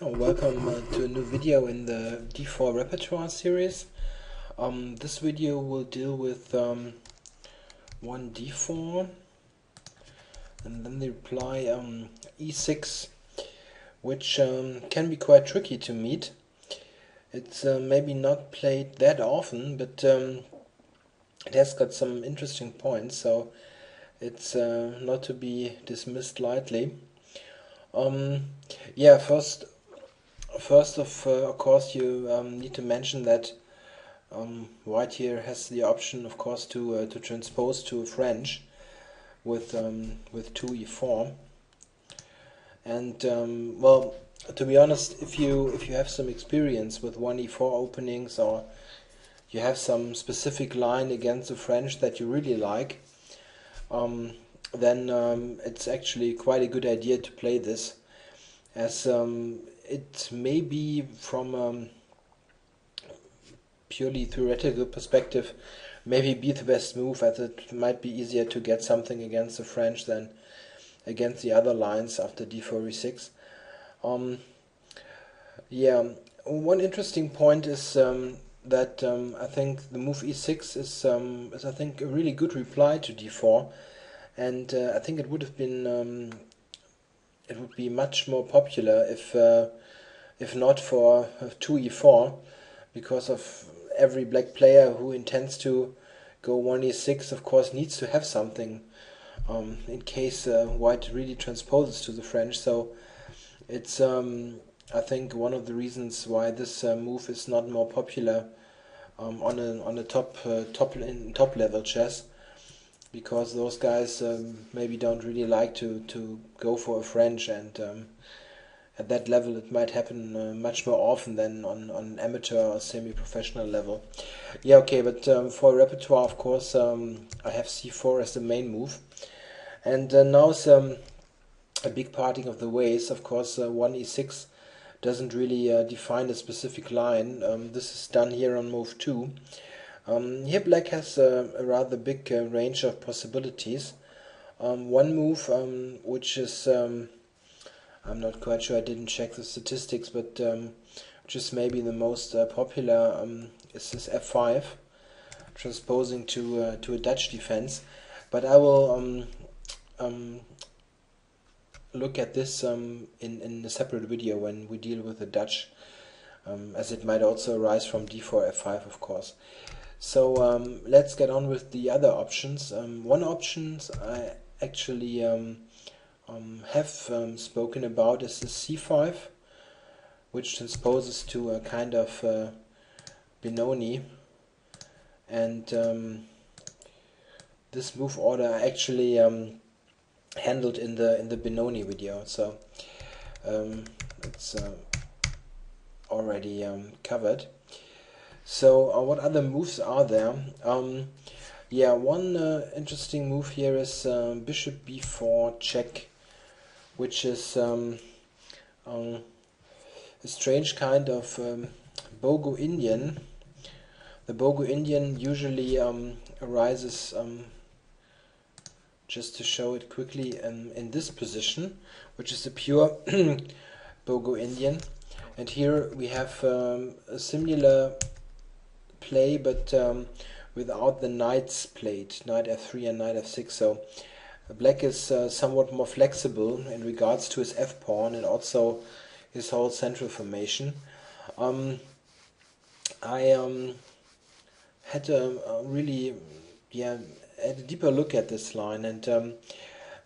Welcome to a new video in the D4 Repertoire series. This video will deal with one D4 and then the reply E6, which can be quite tricky to meet. It's maybe not played that often, but it has got some interesting points, so it's not to be dismissed lightly. Yeah, First of course, you need to mention that White here has the option, of course, to transpose to French with 2e4. And well, to be honest, if you have some experience with 1e4 openings, or you have some specific line against the French that you really like, then it's actually quite a good idea to play this, as it may be from purely theoretical perspective maybe be the best move, as it might be easier to get something against the French than against the other lines after d4 e6. Yeah, one interesting point is that I think the move e6 is I think a really good reply to d4, and I think it would have been it would be much more popular if not for 2e4, because of every black player who intends to go 1e6, of course, needs to have something in case white really transposes to the French. So it's I think one of the reasons why this move is not more popular on a top level chess, because those guys maybe don't really like to go for a French, and at that level it might happen much more often than on amateur or semi-professional level. Yeah, okay, but for Repertoire, of course, I have c4 as the main move, and now it's a big parting of the ways. Of course, 1e6 doesn't really define a specific line. This is done here on move 2. Here black has a rather big range of possibilities. One move, which is, I'm not quite sure, I didn't check the statistics, but which is maybe the most popular, is this f5, transposing to a Dutch defense. But I will look at this in a separate video when we deal with the Dutch, as it might also arise from d4 f5, of course. So let's get on with the other options. One option I actually have spoken about is the c5, which transposes to a kind of Benoni, and this move order I actually handled in the Benoni video, so it's already covered. So what other moves are there? Yeah, one interesting move here is bishop b4 check, which is a strange kind of Bogo-Indian. The Bogo-Indian usually arises, just to show it quickly, in this position, which is a pure Bogo-Indian. And here we have a similar play, but without the knights played, knight f3 and knight f6. So black is somewhat more flexible in regards to his f-pawn and also his whole central formation. I had a really had a deeper look at this line, and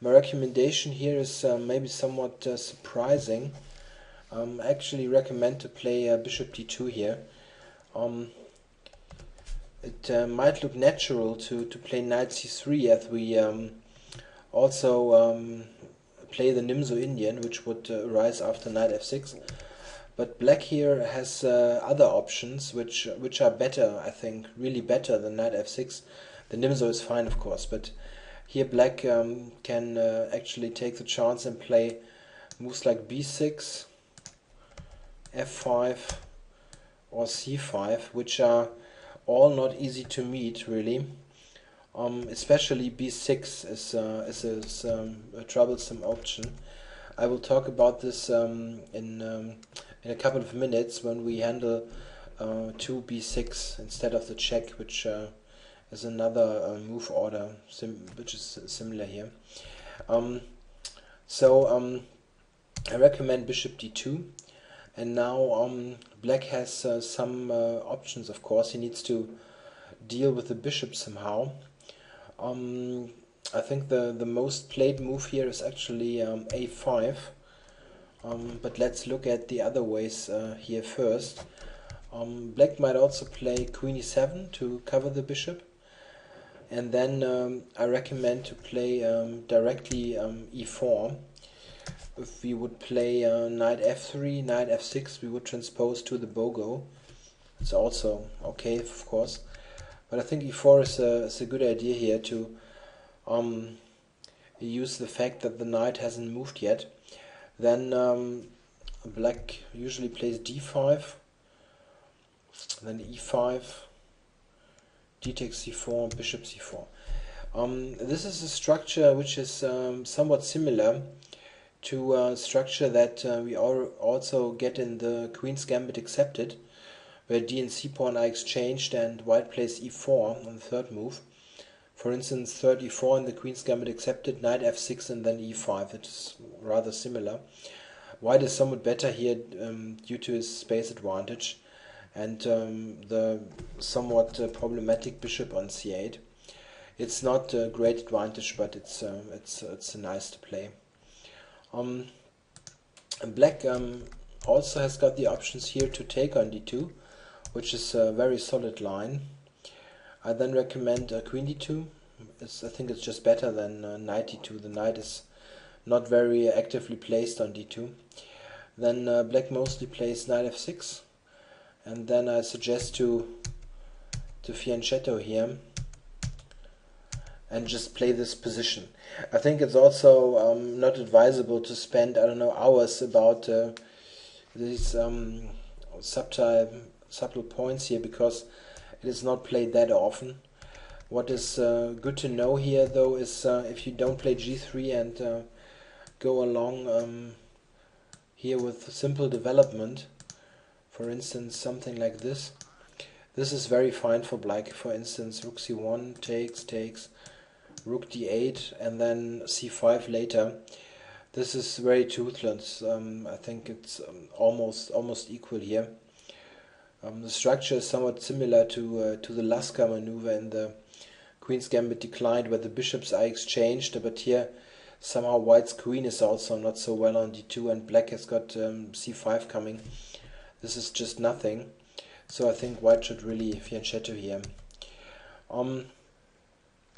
my recommendation here is maybe somewhat surprising. I actually recommend to play bishop d2 here. It might look natural to play knight c3, as we also play the Bogo-Indian, which would arise after knight f6. But black here has other options which are better, I think, really better than knight f6. The Bogo is fine, of course, but here black can actually take the chance and play moves like b6, f5, or c5, which are all not easy to meet, really. Especially b6 is a troublesome option. I will talk about this in in a couple of minutes when we handle 2b6 instead of the check, which is another move order which is similar here. I recommend bishop d2, and now black has some options. Of course, he needs to deal with the bishop somehow. I think the most played move here is actually a5, but let's look at the other ways here first. Black might also play queen e7 to cover the bishop, and then I recommend to play directly e4. If we would play knight f3, knight f6, we would transpose to the Bogo. It's also okay, of course, but I think e4 is a good idea here to use the fact that the knight hasn't moved yet. Then black usually plays d5, then e5, d takes c4, bishop c4. This is a structure which is somewhat similar to a structure that we also get in the Queen's Gambit Accepted, where d and c pawn are exchanged and white plays e4 on the third move. For instance, third e4 in the Queen's Gambit Accepted, knight f6 and then e5. It's rather similar. White is somewhat better here due to his space advantage and the somewhat problematic bishop on c8. It's not a great advantage, but it's nice to play. Black also has got the options here to take on d2, which is a very solid line. I then recommend queen d2. I think it's just better than knight d2. The knight is not very actively placed on d2. Then black mostly plays knight f6, and then I suggest to fianchetto here and just play this position. I think it's also not advisable to spend, I don't know, hours about these subtle points here, because it is not played that often. What is good to know here though is if you don't play g3 and go along here with simple development, for instance something like this, this is very fine for black. For instance, rook c1 takes, rook d8 and then c5 later. This is very toothless. I think it's almost equal here. The structure is somewhat similar to the Lasker maneuver in the Queen's Gambit Declined, where the bishops are exchanged, but here somehow white's queen is also not so well on d2 and black has got c5 coming. This is just nothing, so I think white should really fianchetto here.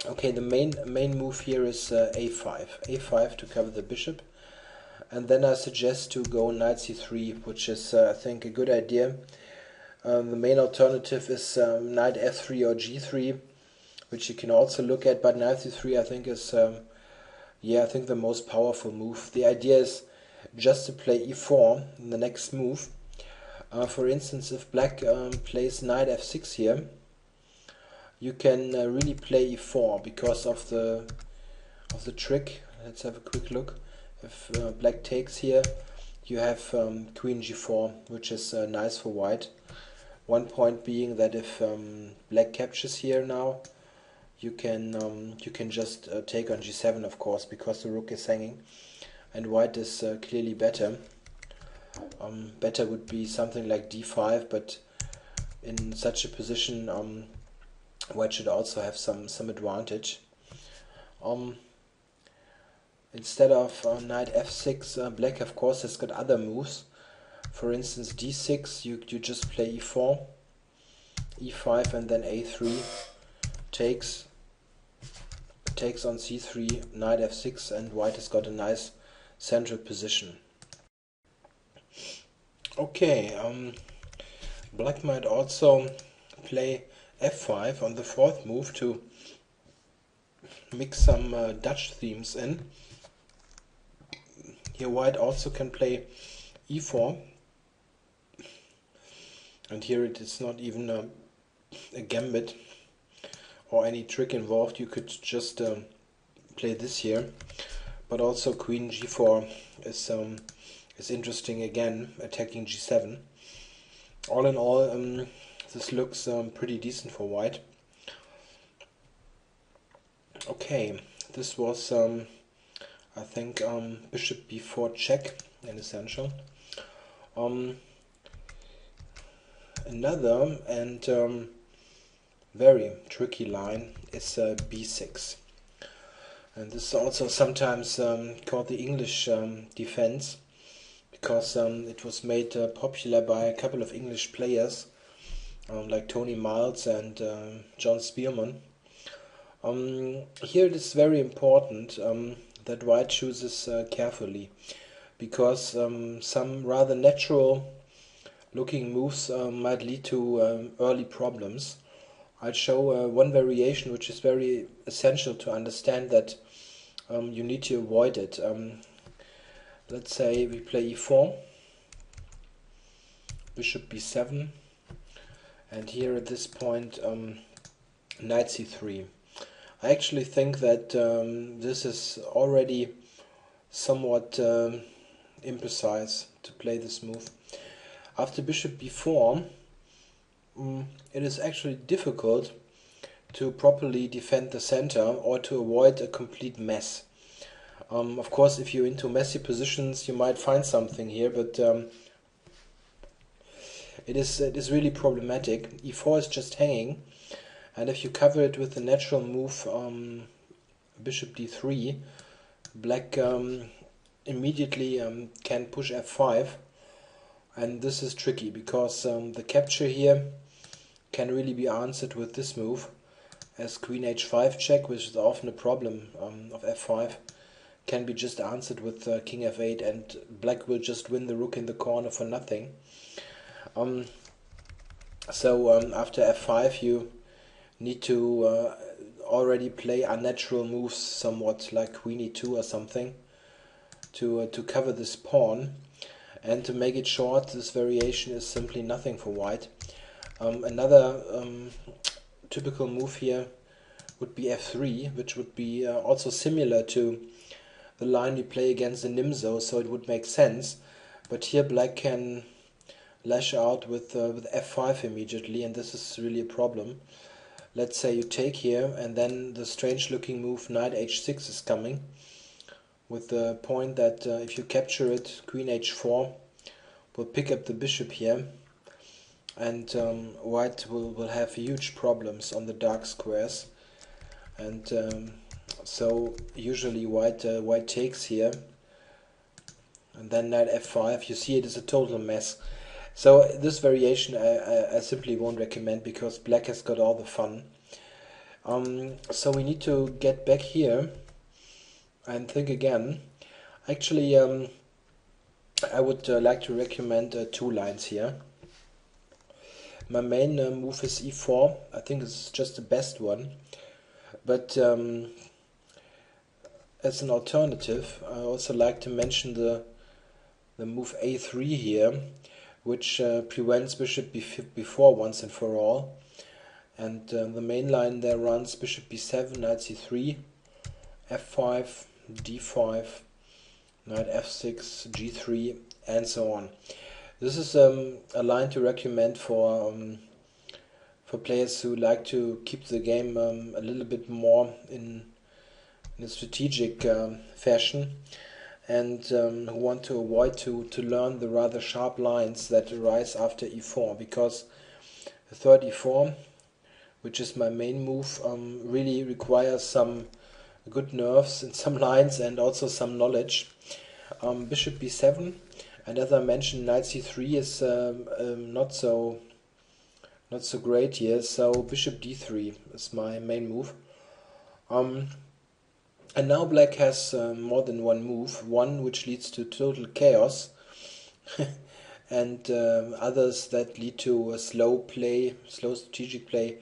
Okay, the main move here is a5 to cover the bishop, and then I suggest to go knight c3, which is I think a good idea. The main alternative is knight f3 or g3, which you can also look at, but knight c3 I think is I think the most powerful move. The idea is just to play e4 in the next move. For instance, if black plays knight f6 here, you can really play e4 because of the trick. Let's have a quick look. If black takes here, you have queen g4, which is nice for white. One point being that if black captures here now, you can just take on g7, of course, because the rook is hanging, and white is clearly better. Better would be something like d5, but in such a position white should also have some advantage. Instead of knight f6, black of course has got other moves. For instance, d6, you just play e4, e5 and then a3, takes on c3, knight f6, and white has got a nice central position. Okay, black might also play f5 on the fourth move to mix some Dutch themes in. Here white also can play e4, and here it is not even a gambit or any trick involved. You could just play this here, but also queen g4 is is interesting again, attacking g7. All in all, this looks pretty decent for white. Okay, this was I think bishop b4 check in essential. Another and very tricky line is b6, and this is also sometimes called the English defense, because it was made popular by a couple of English players like Tony Miles and John Spearman. Here it is very important that white chooses carefully, because some rather natural looking moves might lead to early problems. I'll show one variation which is very essential to understand that you need to avoid it. Let's say we play e4, bishop b7, and here at this point knight c3. I actually think that this is already somewhat imprecise to play this move. After bishop b4, it is actually difficult to properly defend the center or to avoid a complete mess. Of course, if you're into messy positions, you might find something here, but it is really problematic. e4 is just hanging, and if you cover it with the natural move bishop d3, black immediately can push f5, and this is tricky because the capture here can really be answered with this move, as queen h5 check, which is often a problem of f5, can be just answered with king f8, and black will just win the rook in the corner for nothing. So after f5 you need to already play unnatural moves somewhat, like queen e2 or something, to cover this pawn. And to make it short, this variation is simply nothing for white. Another typical move here would be f3, which would be also similar to the line we play against the Nimzo, so it would make sense. But here black can lash out with f5 immediately, and this is really a problem. Let's say you take here, and then the strange looking move knight h6 is coming, with the point that if you capture it, queen h4 will pick up the bishop here, and white will have huge problems on the dark squares. And so usually white takes here, and then knight f5. You see, it is a total mess. So this variation I simply won't recommend, because black has got all the fun. So we need to get back here and think again. Actually, I would like to recommend two lines here. My main move is e4. I think it's just the best one. But as an alternative, I also like to mention the move a3 here, which prevents bishop b4 once and for all. And the main line there runs bishop b7, knight c3, f5, d5, knight f6, g3, and so on. This is a line to recommend for players who like to keep the game a little bit more in a strategic fashion, and who want to avoid to learn the rather sharp lines that arise after e4, because the third e4, which is my main move, really requires some good nerves in some lines and also some knowledge. Bishop b7, and as I mentioned, knight c3 is not so great here, so bishop d3 is my main move. And now black has more than one move, one which leads to total chaos and others that lead to a slow strategic play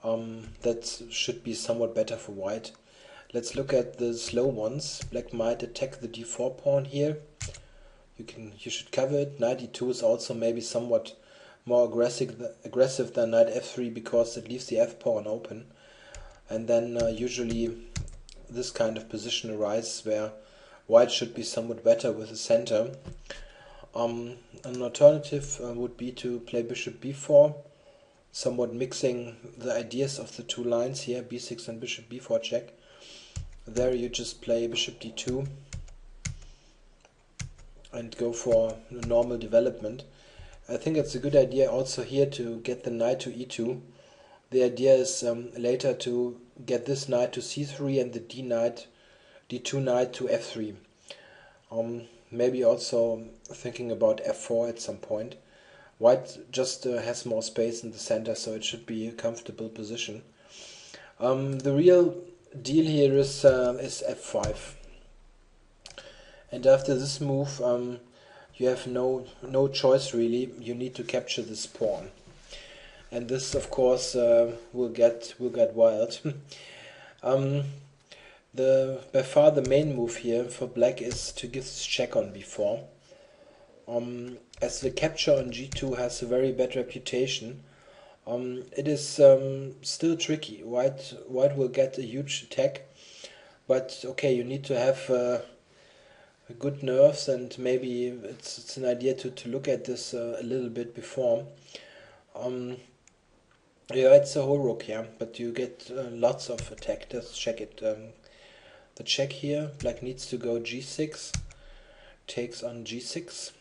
that should be somewhat better for white. Let's look at the slow ones. Black might attack the d4 pawn here. You should cover it. Knight e2 is also maybe somewhat more aggressive than knight f3, because it leaves the f pawn open. And then usually this kind of position arises where white should be somewhat better with the center. An alternative would be to play bishop b4, somewhat mixing the ideas of the two lines here, b6 and bishop b4 check. There you just play bishop d2 and go for a normal development. I think it's a good idea also here to get the knight to e2. The idea is later to get this knight to c3 and the d2 knight to f3. Maybe also thinking about f4 at some point. White just has more space in the center, so it should be a comfortable position. The real deal here is f5. And after this move, you have no choice really. You need to capture this pawn, and this, of course, will get wild. By far the main move here for black is to give this check on b4. As the capture on g2 has a very bad reputation, it is still tricky. White will get a huge attack, but okay, you need to have good nerves, and maybe it's an idea to look at this a little bit before. Yeah, it's a whole rook, yeah, but you get lots of attack. Let's check it. The check here, black needs to go g6, takes on g6,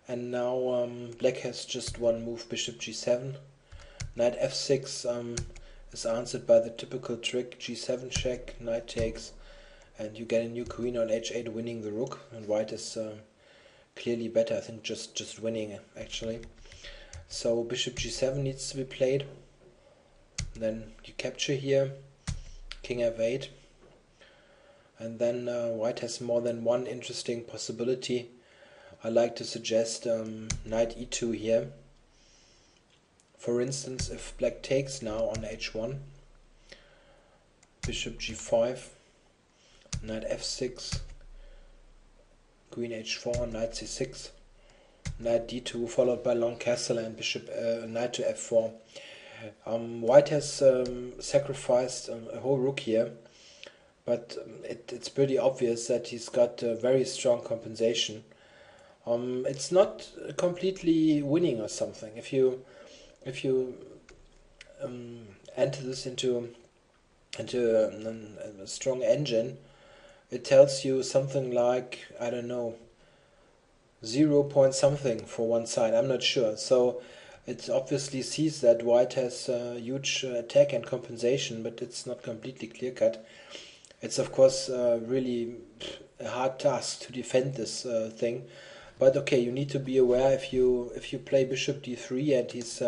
and now black has just one move, bishop g7. Knight f6 is answered by the typical trick, g7 check, knight takes, and you get a new queen on h8, winning the rook, and white is clearly better, I think just winning actually. So bishop g7 needs to be played, then you capture here, king f8, and then white has more than one interesting possibility. I like to suggest knight e2 here. For instance, if black takes now on h1, bishop g5, knight f6, queen h4, knight c6, knight d2, followed by long castle and bishop knight to f4. White has sacrificed a whole rook here, but it's pretty obvious that he's got a very strong compensation. It's not completely winning or something. If you enter this into a strong engine, it tells you something like, I don't know, 0 point something for one side, I'm not sure. So it obviously sees that white has huge attack and compensation, but it's not completely clear cut. It's of course really a hard task to defend this thing, but okay, you need to be aware if you play bishop d3 and he's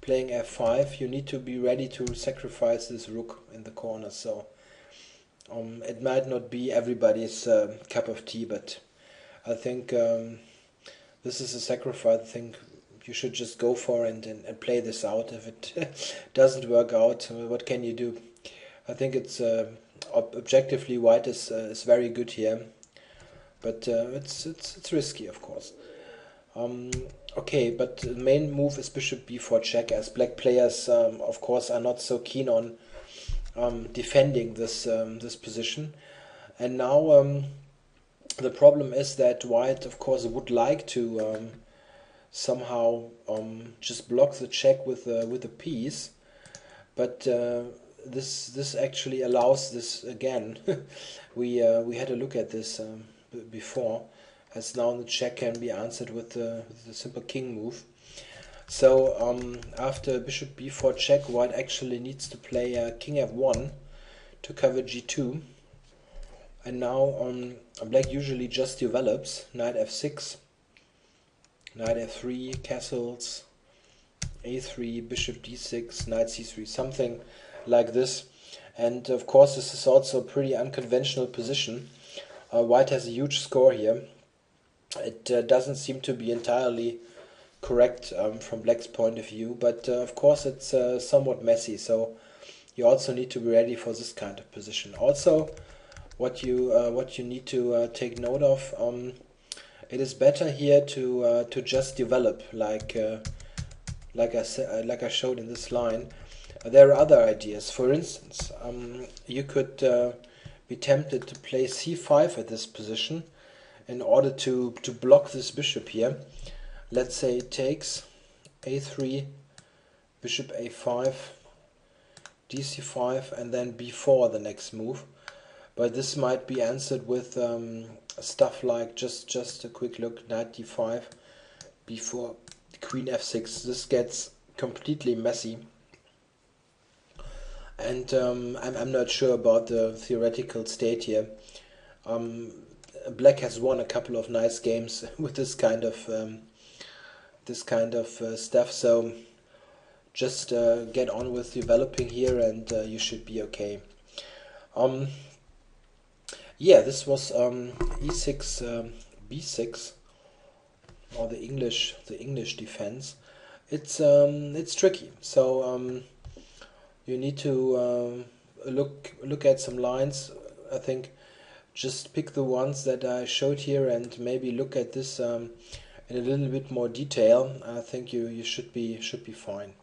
playing f5, you need to be ready to sacrifice this rook in the corner. So it might not be everybody's cup of tea, but I think this is a sacrifice. I think you should just go for it and play this out. If it doesn't work out, what can you do? I think it's objectively white is very good here, but it's risky, of course. Okay, but the main move is bishop b4 check, as black players of course are not so keen on defending this position. And now the problem is that white of course would like to somehow just block the check with a piece, but this actually allows this again. we had a look at this before, as now the check can be answered with the simple king move. So after bishop b4 check, white actually needs to play king f1 to cover g2, and now black usually just develops knight f6, knight f3, castles, a3, bishop d6, knight c3, something like this. And of course this is also a pretty unconventional position. White has a huge score here. It doesn't seem to be entirely correct from black's point of view, but of course it's somewhat messy, so you also need to be ready for this kind of position. Also, what you need to take note of, it is better here to just develop, like I showed in this line. There are other ideas. For instance, you could be tempted to play c5 at this position. in order to block this bishop here. Let's say it takes a3, bishop a5, dc5, and then b4 the next move. But this might be answered with stuff like just a quick look, knight d5, b4, queen f6. This gets completely messy, and I'm not sure about the theoretical state here. Black has won a couple of nice games with this kind of stuff, so just get on with developing here, and you should be okay. Yeah, this was e6, b6, or the English defense. It's tricky, so you need to look at some lines. I think just pick the ones that I showed here and maybe look at this in a little bit more detail. I think you should be fine.